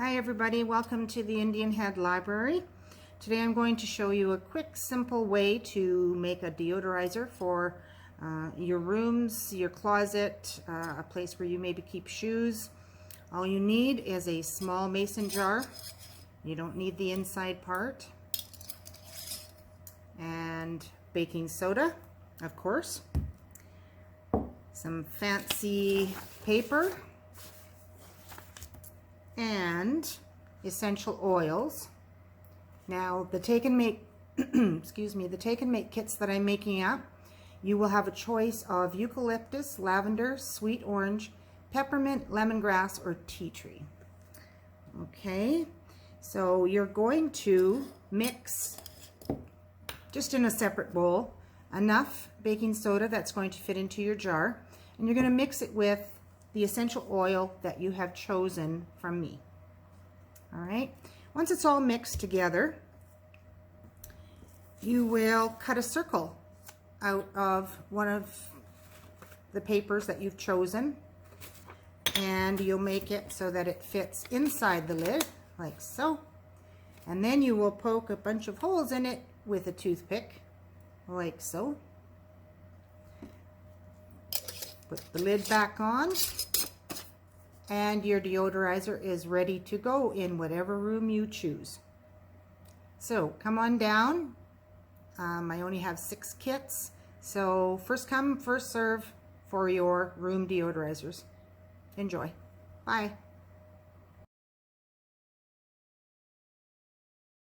Hi everybody, welcome to the Indian Head Library. Today I'm going to show you a quick, simple way to make a deodorizer for your rooms, your closet, a place where you maybe keep shoes. All you need is a small mason jar. You don't need the inside part. And baking soda, of course. Some fancy paper. And essential oils. Now the take and make excuse me, the take and make kits that I'm making up, you will have a choice of eucalyptus, lavender, sweet orange, peppermint, lemongrass, or tea tree. Okay, so you're going to mix, just in a separate bowl, enough baking soda that's going to fit into your jar, and you're going to mix it with the essential oil that you have chosen from me. All right, once it's all mixed together, you will cut a circle out of one of the papers that you've chosen, and you'll make it so that it fits inside the lid, like so. And then you will poke a bunch of holes in it with a toothpick, like so. Put the lid back on, and your deodorizer is ready to go in whatever room you choose. So come on down. I only have 6 kits, so first come, first serve for your room deodorizers. Enjoy. Bye.